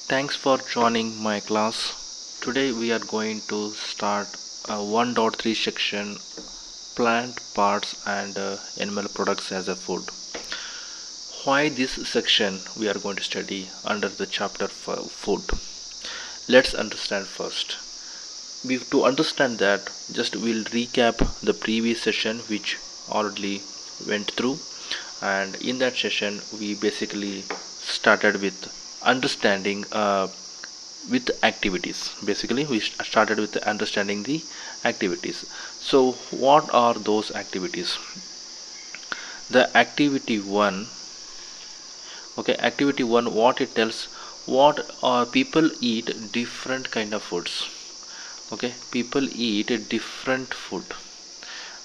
Thanks for joining my class. Today we are going to start a 1.3 section plant parts and animal products as a food. Why this section we are going to study under the chapter for food. Let's understand first. To understand that, just we'll recap the previous session which already went through, and in that session we basically started with understanding with activities. Basically we started with understanding the activities. So what are those activities? The activity 1, okay, activity 1, what it tells, what are people eat different kind of foods. Okay, people eat different food.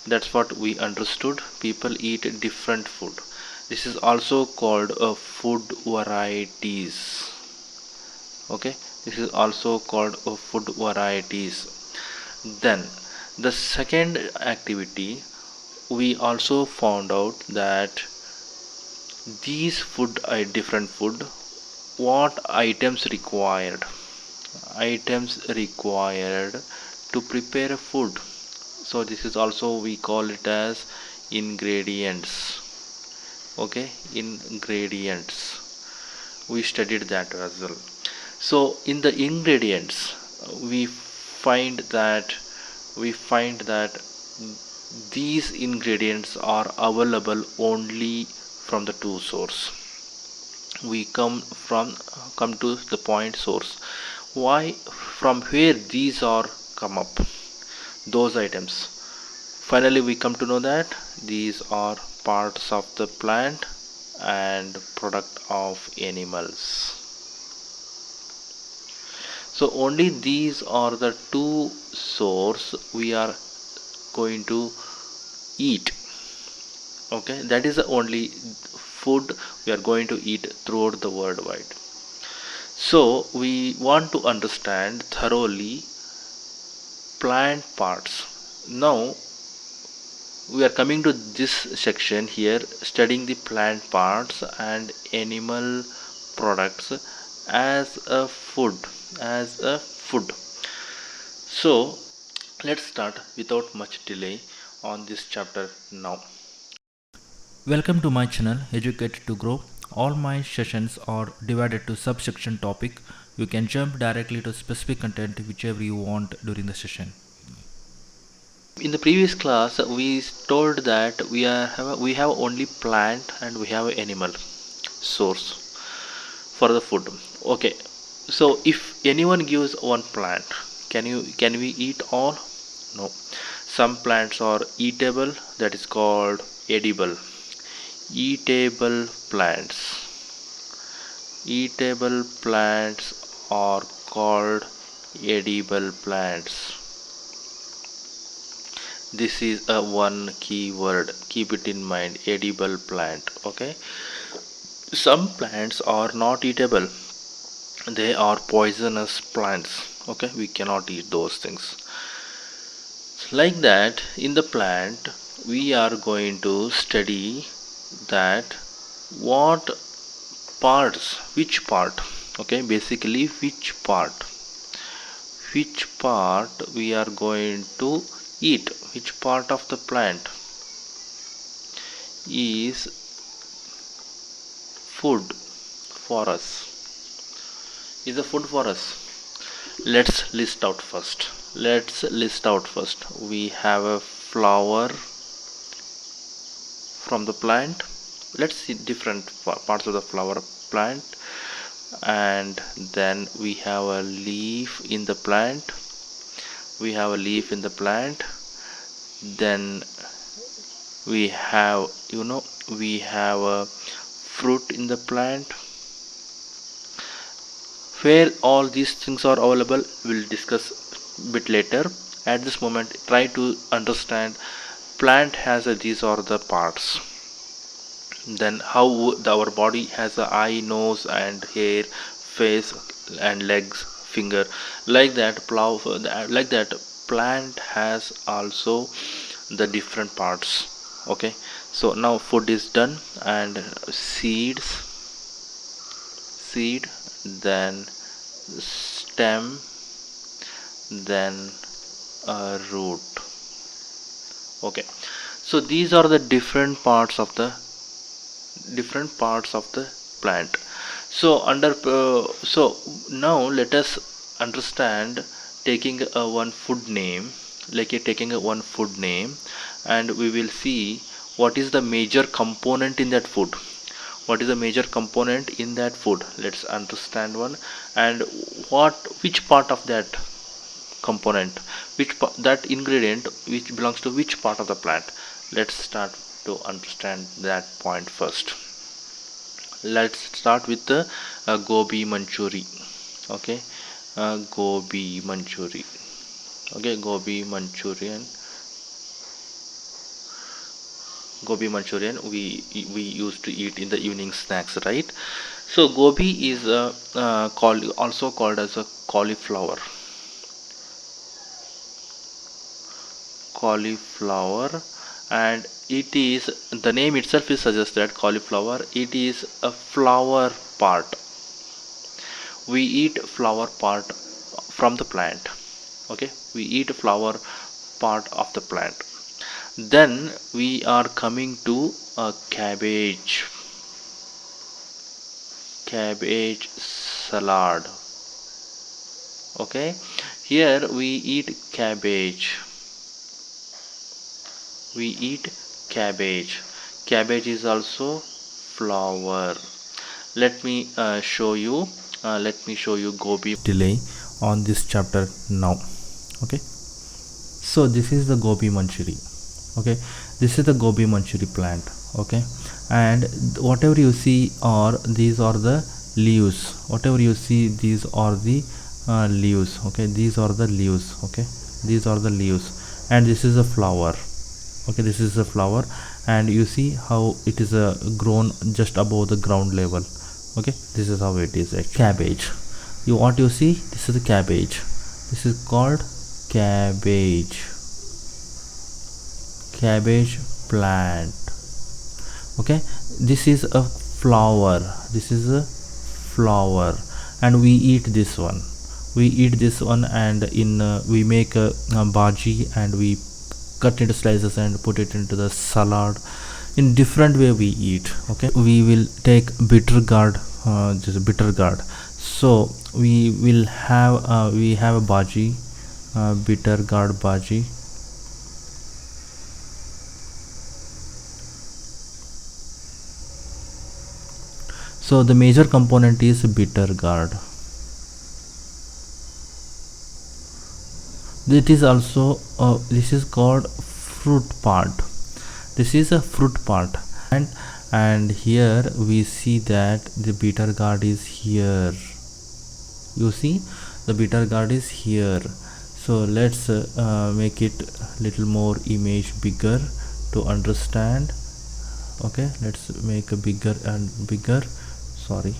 That's what we understood. People eat different food. This is also called a food varieties. Okay, this is also called a food varieties. Then the second activity, we also found out that these food are different food. What items required to prepare a food. So this is also we call it as ingredients. Okay, ingredients, we studied that as well. So in the ingredients, we find that these ingredients are available only from the two source. We come to the point source. Why, from where these are come up, those items. Finally we come to know that these are parts of the plant and product of animals. So only these are the two source we are going to eat. Okay, that is the only food we are going to eat throughout the worldwide. So we want to understand thoroughly plant parts. Now we are coming to this section here, studying the plant parts and animal products as a food. So let's start without much delay on this chapter now. Welcome to my channel Educate to Grow. All my sessions are divided to subsection topic. You can jump directly to specific content whichever you want during the session. In the previous class we told that we have only plant and we have animal source for the food. Okay, so if anyone gives one plant, can we eat all? No. Some plants are eatable, that is called edible. Eatable plants. Eatable plants are called edible plants. This is a one key word, keep it in mind, edible plant. Okay, some plants are not eatable, they are poisonous plants. Okay, we cannot eat those things. Like that, in the plant we are going to study that what parts, which part. Okay, basically which part we are going to eat, which part of the plant is food for us, is a food for us. Let's list out first. We have a flower from the plant. Let's see different parts of the flower plant. And then we have a leaf in the plant. Then we have a fruit in the plant. Where all these things are available, we'll discuss a bit later. At this moment, try to understand plant has these are the parts. Then how our body has a eye, nose and hair, face and legs, finger. Like that plant has also the different parts. Okay, so now food is done, and seed, then stem, then a root. Okay, so these are the different parts of the plant. So so now let us understand, taking one food name, like taking one food name, and we will see what is the major component in that food. What is the major component in that food? Let's understand one. And which part of that component, that ingredient which belongs to which part of the plant. Let's start to understand that point first. Let's start with the gobi manchuri. Okay, gobi manchuri. Okay, gobi manchurian we used to eat in the evening snacks, right? So gobi is also called as a cauliflower, and it is, the name itself is suggests that cauliflower, it is a flower part. We eat flower part from the plant. Okay, we eat flower part of the plant. Then we are coming to a cabbage salad. Okay, here we eat cabbage. Cabbage is also flower. Let me show you gobi. Delay on this chapter now. Okay, so this is the gobi manchuri. Okay, this is the gobi manchuri plant. Okay, and whatever you see these are the leaves. Whatever you see, these are the leaves. Okay, these are the leaves. Okay, these are the leaves, and this is a flower. Okay, this is a flower, and you see how it is grown just above the ground level. Okay, this is how it is. Cabbage, what you see, this is the cabbage. This is called cabbage plant. Okay, this is a flower. And we eat this one. And we make a bhaji, and we cut into slices and put it into the salad. In different way we eat. Okay, we will take bitter gourd, so we will have a bhaji, bitter gourd bhaji. So the major component is bitter gourd. It is also this is called fruit part. This is a fruit part, and here we see that the bitter gourd is here. You see, the bitter gourd is here. So let's make it little more image bigger to understand. Okay, let's make a bigger and bigger. Sorry.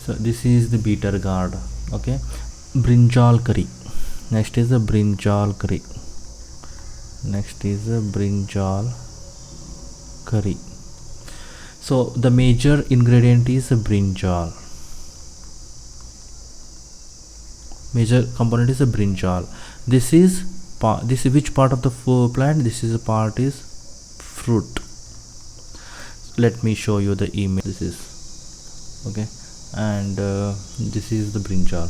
So this is the bitter gourd. Okay, brinjal curry. Next is the brinjal curry. So the major ingredient is brinjal. Major component is a brinjal. This is which part of the plant? This is a part is fruit. Let me show you the image. This is okay, and this is the brinjal.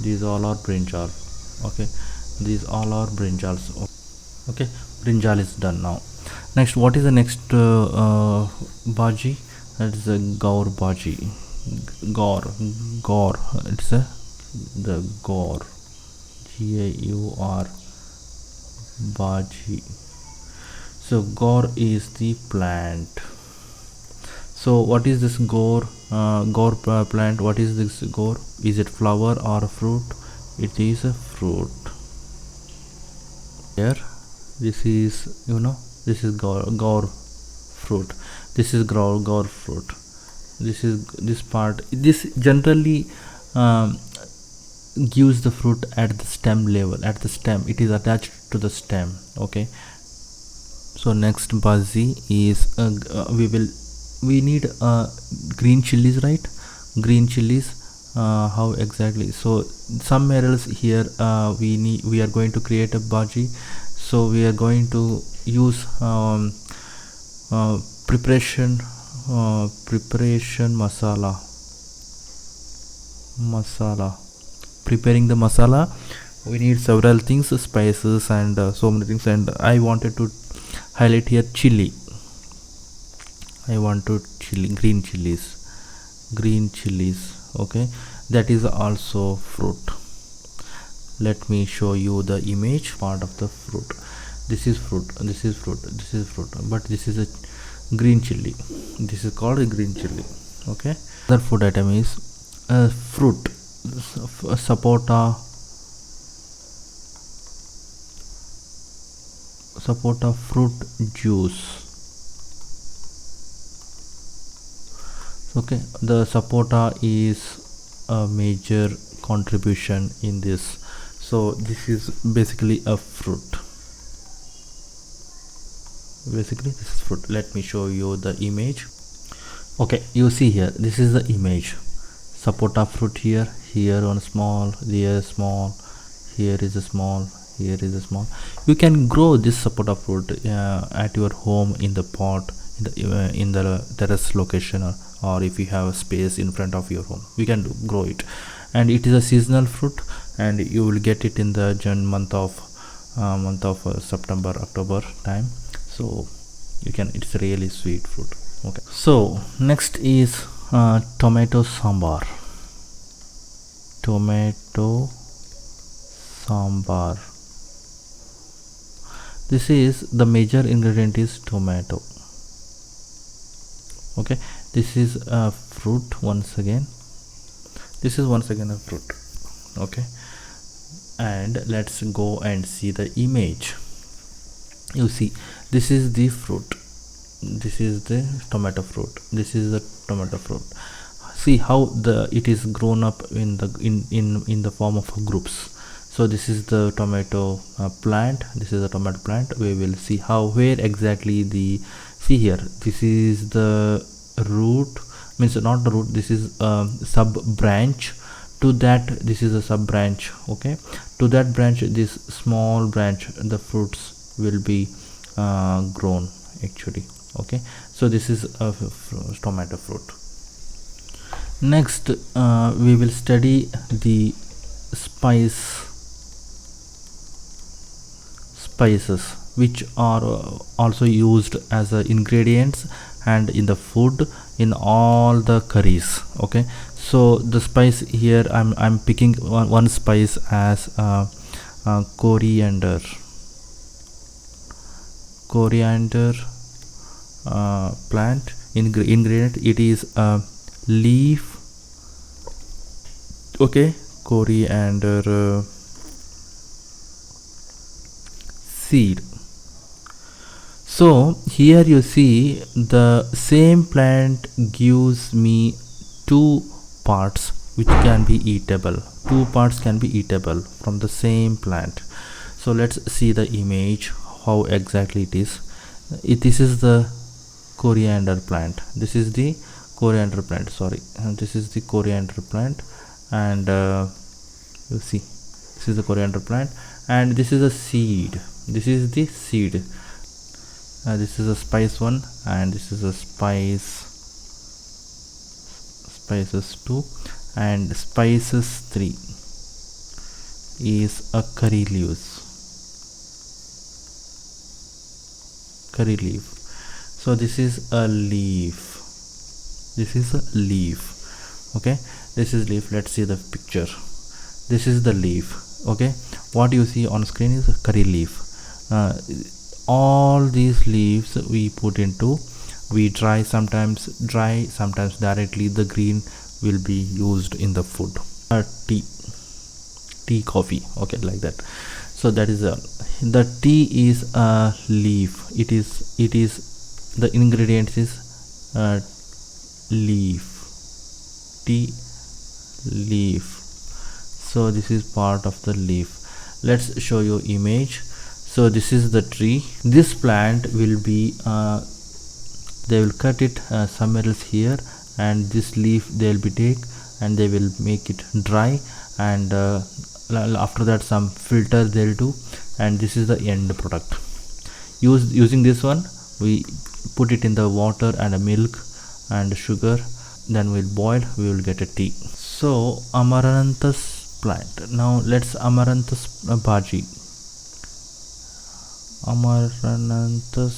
These all are brinjal. Okay, these all are brinjals. Okay, brinjal is done. Now next, what is the next bhaji? That is a gaur bhaji. Gaur, it's the gaur, GAUR bhaji. So gaur is the plant. So what is this gaur plant? What is this gaur? Is it flower or fruit? It is a fruit. Here, this is gaur fruit. This is gaur fruit. This part. This generally gives the fruit at the stem level. At the stem, it is attached to the stem. Okay. So next bhaji is we will we need green chilies, right? Green chilies. How exactly? So somewhere else here we are going to create a bhaji, so we are going to use uh, preparation preparation masala. Preparing the masala, we need several things, spices and so many things, and I wanted to highlight here chili. I want to green chilies. Okay, that is also fruit. Let me show you the image part of the fruit. This is fruit, this is fruit, this is fruit, but this is a green chili. This is called a green chili. Okay, other food item is fruit, sapota fruit juice. Okay, the sapota is a major contribution in this. So this is basically a fruit. Basically this is fruit. Let me show you the image. Okay, you see here, this is the image. Sapota fruit here, here one small, there small, here is a small, here is a small. You can grow this sapota fruit at your home in the pot, in the terrace location, or if you have a space in front of your home, we can grow it. And it is a seasonal fruit, and you will get it in the month of September, October time. So you can, it's a really sweet fruit. Okay, so next is tomato sambar. This is the major ingredient is tomato. Okay, this is a fruit. Once again, this is once again a fruit. Okay, and let's go and see the image. You see, this is the fruit, this is the tomato fruit, this is the tomato fruit. See how it is grown up in the form of groups. So this is the tomato plant, this is the tomato plant. We will see how, where exactly the, see here, this is the root, means not the root, this is sub branch. To that, this is a sub branch. Okay, to that branch, this small branch, the fruits will be grown actually. Okay, so this is a tomato fruit. Next we will study the spices which are also used as ingredients and in the food, in all the curries. Okay, so the spice here, I'm picking one spice as coriander plant. Ingredient, it is a leaf. Okay, coriander seed. So here you see the same plant gives me two parts which can be eatable. Two parts can be eatable from the same plant. So let's see the image, how exactly it is. This is the coriander plant. This is the coriander plant. Sorry, this is the coriander plant, and you see, this is the coriander plant, and this is a seed. This is the seed. This is a spice one, and this is a spices 2, and spices 3 is a curry leaf. So this is a leaf. Okay, this is leaf. Let's see the picture. This is the leaf. Okay, what you see on screen is a curry leaf. All these leaves we put into, we dry, sometimes directly the green will be used in the food. Tea, coffee. Okay, like that. So that is the tea is a leaf. It is the ingredient is leaf, tea leaf. So this is part of the leaf. Let's show you image. So this is the tree. This plant will be they will cut it somewhere else here, and this leaf they will be take and they will make it dry, and after that some filter they'll do, and this is the end product. Using this one, we put it in the water and a milk and sugar, then we'll boil, we will get a tea. So amaranthus plant. Now let's amaranthus bhaji. Amaranthus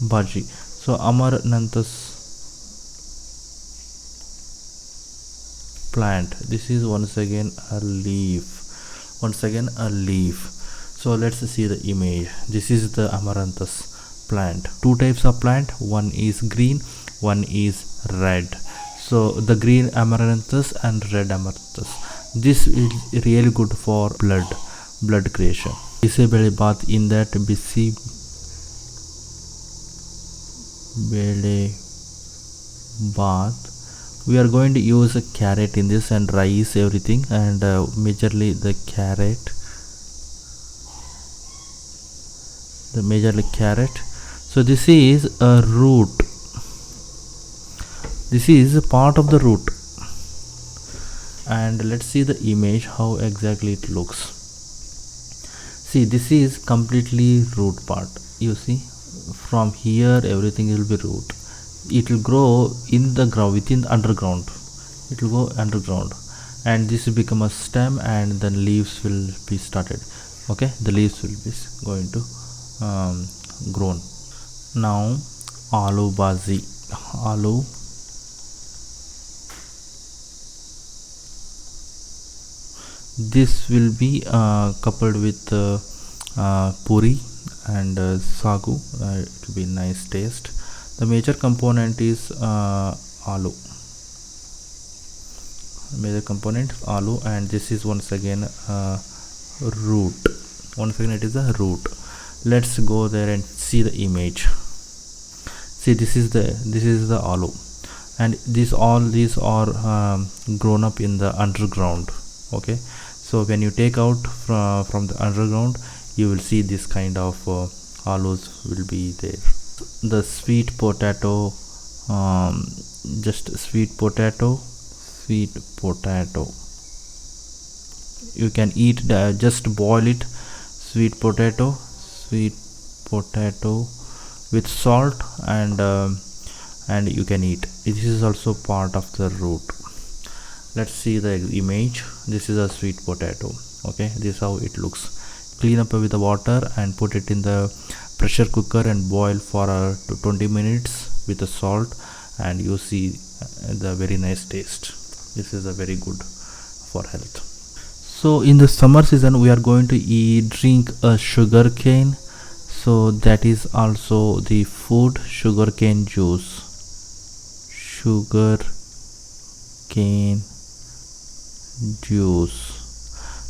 bhaji. So amaranthus plant, this is once again a leaf, so let's see the image. This is the amaranthus plant. Two types of plant, one is green, one is red. So the green amaranthus and red amaranthus, this is really good for blood creation. Bisebele bath, in that bisebele bath we are going to use a carrot in this and rice, everything, and majorly the carrot. So this is a root, this is a part of the root, and let's see the image how exactly it looks. See, this is completely root part. You see, from here everything will be root. It will grow in the ground, within underground. It will go underground, and this will become a stem, and then leaves will be started. Okay, the leaves will be going to grown. Now aloo bhaji. This will be coupled with puri and sagu. It will be nice taste. The major component is aloo. And this is once again root. It is a root. Let's go there and see the image. See, this is the aloo, and these are grown up in the underground. Okay, so when you take out from the underground, you will see this kind of aloes will be there. The sweet potato, sweet potato, you can eat, just boil it, sweet potato with salt, and you can eat. This is also part of the root. Let's see the image. This is a sweet potato. Okay, this is how it looks. Clean up with the water and put it in the pressure cooker and boil for 20 minutes with the salt, and you see the very nice taste. This is a very good for health. So in the summer season we are going to drink a sugar cane, so that is also the food, sugarcane juice.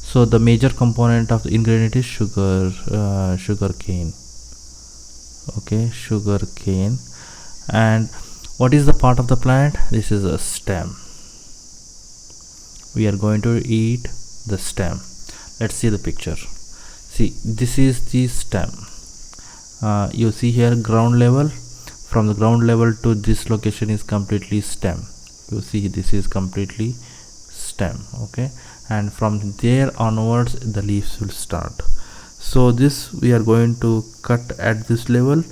So the major component of the ingredient is sugarcane. Okay, sugarcane. And what is the part of the plant? This is a stem. We are going to eat the stem. Let's see the picture. See, this is the stem. You see here ground level. From the ground level to this location is completely stem. You see, this is completely stem. Okay, and from there onwards the leaves will start. So this we are going to cut at this level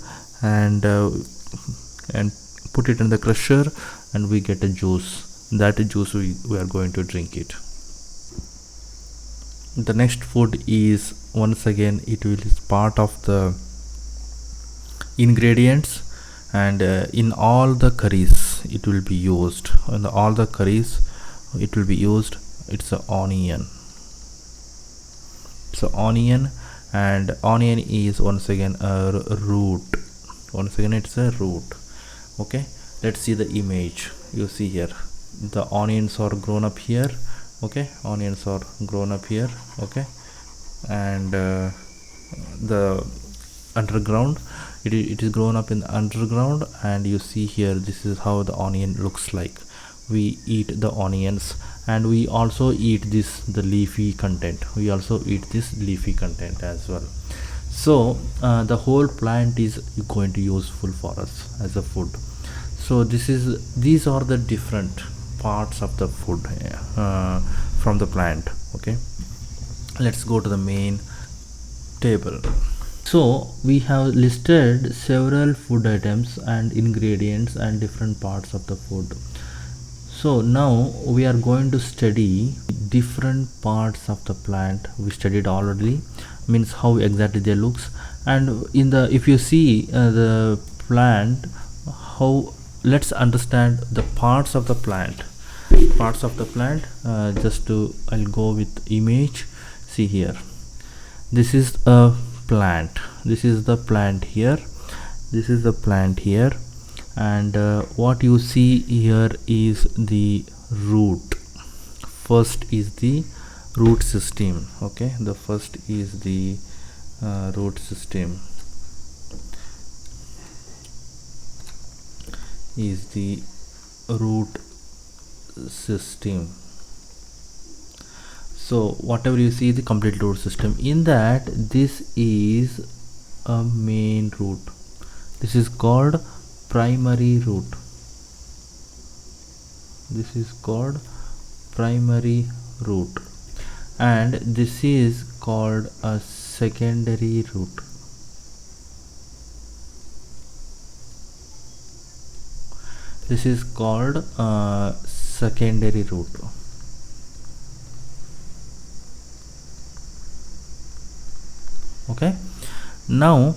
and put it in the crusher, and we get a juice. That juice we are going to drink it. The next food is, once again, it will is part of the ingredients, and in all the curries it will be used. In all the curries it will be used. It's a onion. So onion, and onion is once again a root. Once again, it's a root. Okay, let's see the image. You see here the onions are grown up here. Okay, onions are grown up here. Okay, and the underground, it is grown up in the underground, and you see here, this is how the onion looks like. We eat the onions, and we also eat the leafy content. We also eat this leafy content as well. So the whole plant is going to useful for us as a food. So these are the different parts of the food from the plant. Okay, let's go to the main table. So we have listed several food items and ingredients and different parts of the food. So now we are going to study different parts of the plant. We studied already, means how exactly they looks. And in the, if you see the plant, how, let's understand the parts of the plant. Parts of the plant, just to, I'll go with image. See here, this is a plant, this is the plant here, this is the plant here, and what you see here is the root. First is the root system. Okay, the first is the root system, is the root system. So whatever you see, the complete root system, in that this is a main root, this is called primary root, this is called primary root, and this is called a secondary root. This is called secondary root. Okay, now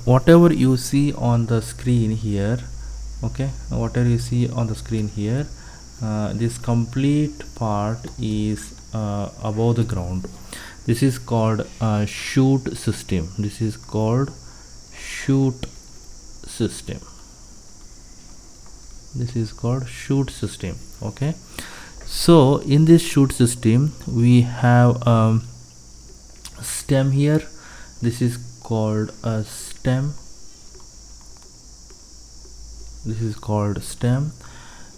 whatever you see on the screen here, okay, whatever you see on the screen here, this complete part is above the ground. This is called shoot system. This is called shoot system. This is called shoot system. Okay, so in this shoot system we have stem here. This is called a stem. This is called stem.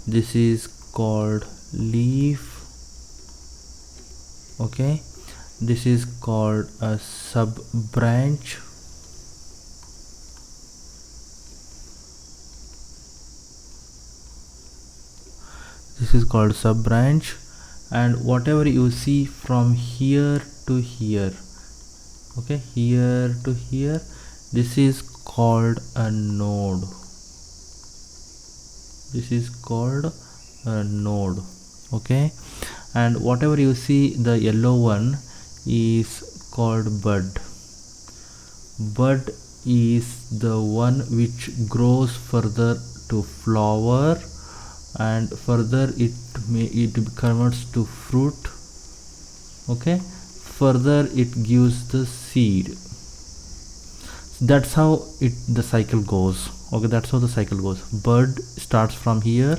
This is called leaf. Okay, this is called a sub branch. This is called sub branch, and whatever you see from here to here, okay, here to here, this is called a node. This is called a node. Okay, and whatever you see, the yellow one is called bud. Bud is the one which grows further to flower, and further it converts to fruit. Okay, further it gives the seed. That's how the cycle goes. Okay, that's how the cycle goes. Bud starts from here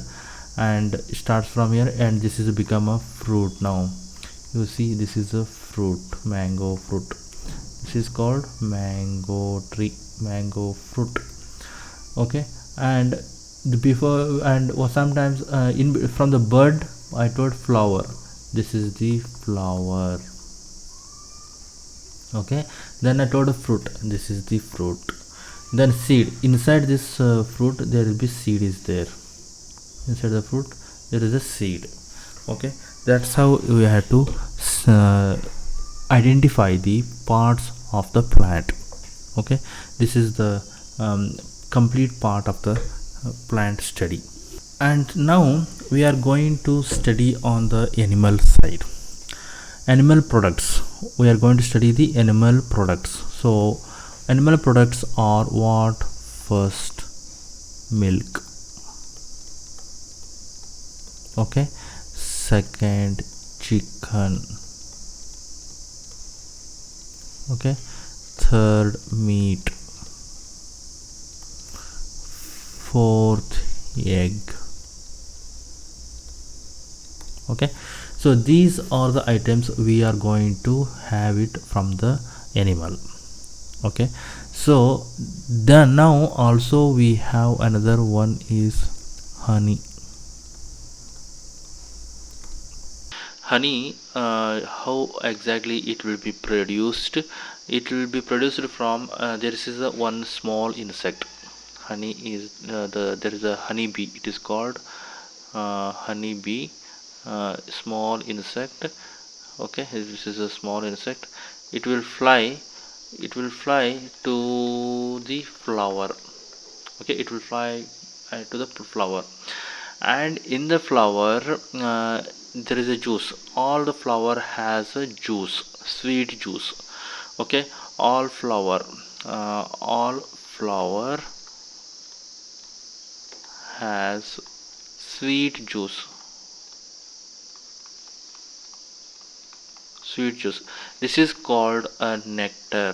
and this is become a fruit. Now you see, this is a fruit, mango fruit. This is called mango tree, mango fruit. Okay, and sometimes from the bud I told flower. This is the flower. Okay, then I told a fruit. This is the fruit. Then seed. Inside this fruit there will be seed is there. Inside the fruit there is a seed. Okay, that's how we have to identify the parts of the plant. Okay, this is the complete part of the plant study. And now we are going to study on the animal side. Animal products. We are going to study the animal products. So animal products are what? First, milk. Okay, second, chicken. Okay, third, meat. Fourth, egg. Okay, so these are the items we are going to have it from the animal. Okay, so then now also we have another one is honey. honey, how exactly it will be produced? It will be produced from there is a one small insect. Honey is there is a honey bee. It is called honey bee, small insect. Okay, this is a small insect. It will fly. It will fly to the flower. Okay, it will fly to the flower, and in the flower there is a juice. All the flower has a juice, sweet juice. Okay, all flower has sweet juice. This is called a nectar.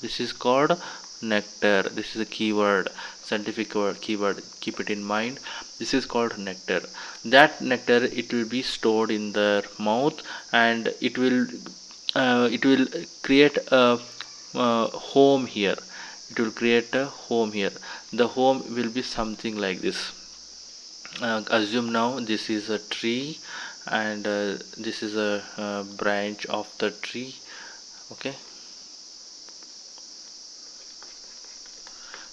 This is called nectar. This is a keyword, scientific word, keyword. Keep it in mind. This is called nectar. That nectar, it will be stored in their mouth, and it will create a home here. It will create a home here. The home will be something like this. Assume now this is a tree, and this is a branch of the tree. Okay,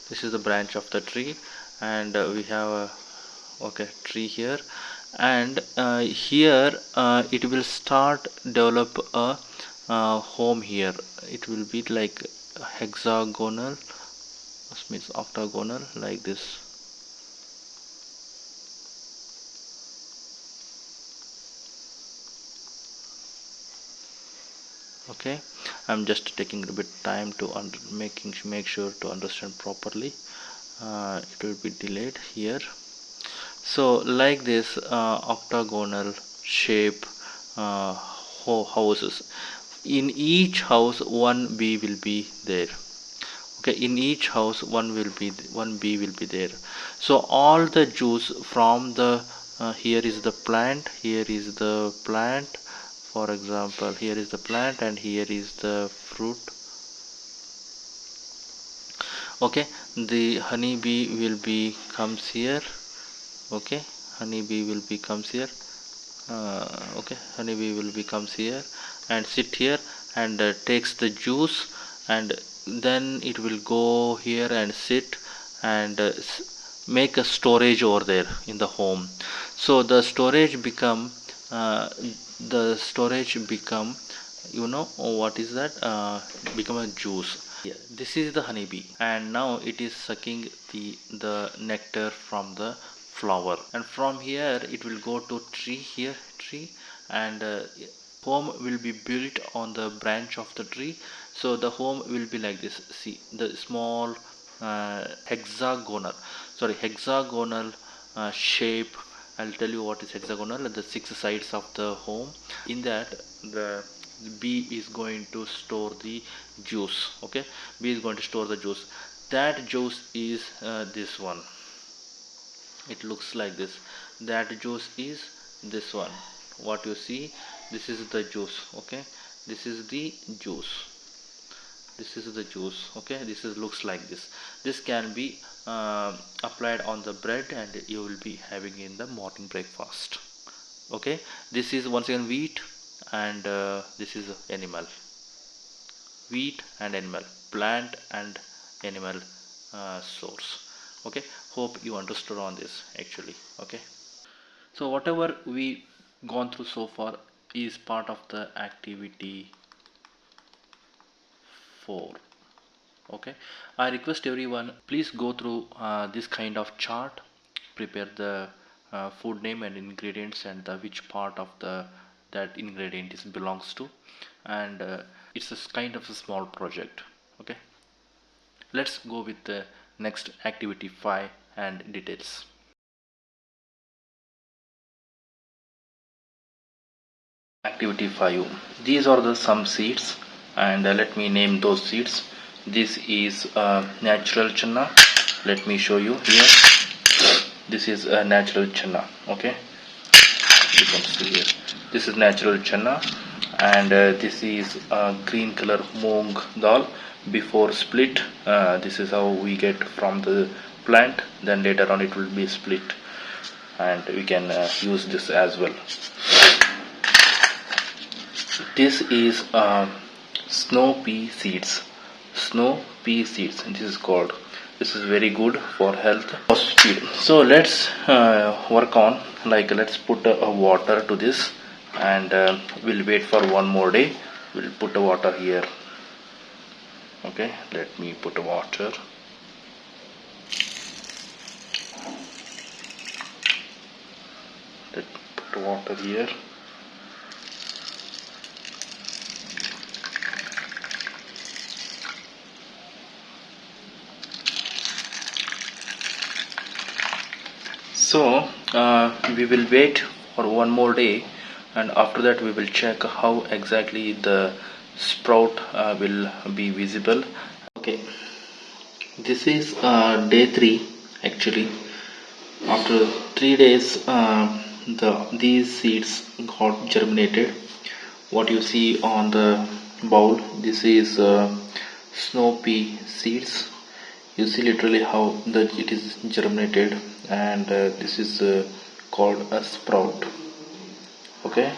this is the branch of the tree, and we have a tree here, and here it will start develop a home here. It will be like hexagonal, this means octagonal, like this. Okay, I'm just taking a bit time to make sure to understand properly. It will be delayed here. So like this octagonal shape houses. In each house one bee will be there. Okay, in each house one bee will be there. So all the juice from the here is the plant, here is the plant, for example here is the plant, and here is the fruit. Okay, the honey bee will be comes here. Okay, honey bee will be comes here. Okay, honey bee will be comes here and sit here, and takes the juice, and then it will go here and sit, and make a storage over there in the home. So the storage become uh, what is that, become a juice. Yeah, this is the honeybee, and now it is sucking the nectar from the flower, and from here it will go to tree, and home will be built on the branch of the tree. So the home will be like this. See the small hexagonal shape. I'll tell you what is hexagonal. The six sides of the home. In that, the bee is going to store the juice. Okay, bee is going to store the juice. That juice is this one. It looks like this. That juice is this one. What you see, this is the juice. Okay, this is the juice. This is the juice. Okay, this is looks like this. This can be applied on the bread, and you will be having in the morning breakfast. Okay, this is once again wheat, and this is animal. Wheat and animal, plant and animal source. Okay, hope you understood on this actually. Okay, so whatever we gone through so far is part of the activity 4. Okay, I request everyone, please go through this kind of chart, prepare the food name and ingredients, and the which part of the that ingredient is belongs to, and it's a kind of a small project. Okay, let's go with the next activity 5 and details. Activity 5, these are the some seeds, and let me name those seeds. This is natural channa. Let me show you here. This is a natural channa. Okay, you can see here, this is natural channa, and this is green color moong dal before split. This is how we get from the plant, then later on it will be split. and we can use this as well. This is snow pea seeds. Snow pea seeds. This is called. This is very good for health. So let's work on, like, let's put water to this, and we'll wait for one more day. We'll put water here. Okay, let me put water. Let's put water here. So we will wait for one more day, and after that we will check how exactly the sprout will be visible. Okay, this is day 3 actually. After 3 days these seeds got germinated. What you see on the bowl, this is snow pea seeds. You see literally how it is germinated, and this is called a sprout. Okay,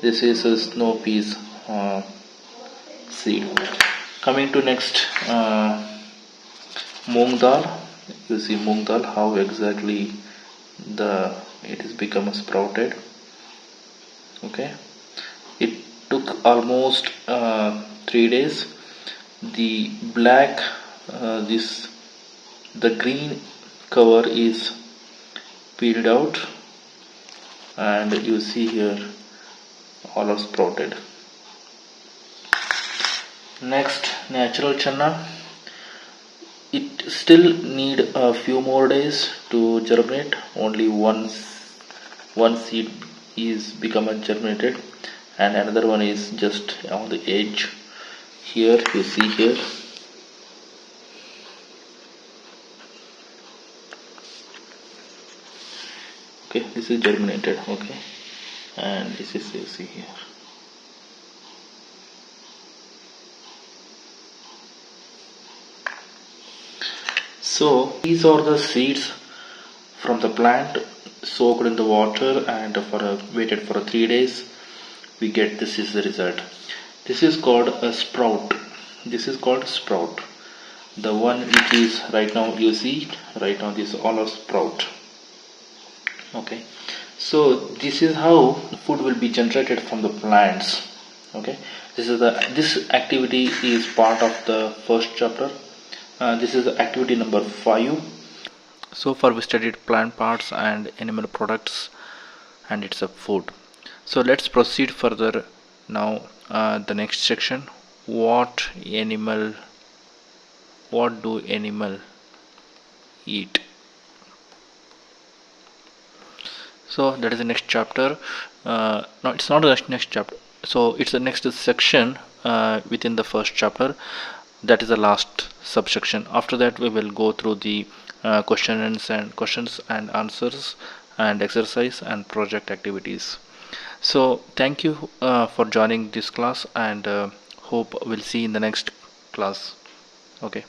this is a snow peas seed. Coming to next, moong dal. You see moong dal, how exactly it is become sprouted. Okay, it took almost 3 days. The black the green cover is peeled out, and you see here all are sprouted. Next, natural channa. It still need a few more days to germinate. Only one seed is become germinated, and another one is just on the edge. Here you see here. Okay, this is germinated. Okay, and this is, you see here. So these are the seeds from the plant soaked in the water, and waited for 3 days. We get, this is the result. This is called a sprout. This is called sprout. The one which is right now, you see right now, this all are sprout. Okay, so this is how food will be generated from the plants. Okay, this activity is part of the first chapter. This is activity number 5. So far we studied plant parts and animal products, and it's a food. So let's proceed further now. The next section, what do animal eat? So that is the next chapter. No, it's not the next chapter. So it's the next section within the first chapter. That is the last subsection. After that we will go through the questions and answers, and exercise and project activities. So thank you for joining this class, and hope we'll see in the next class. Okay.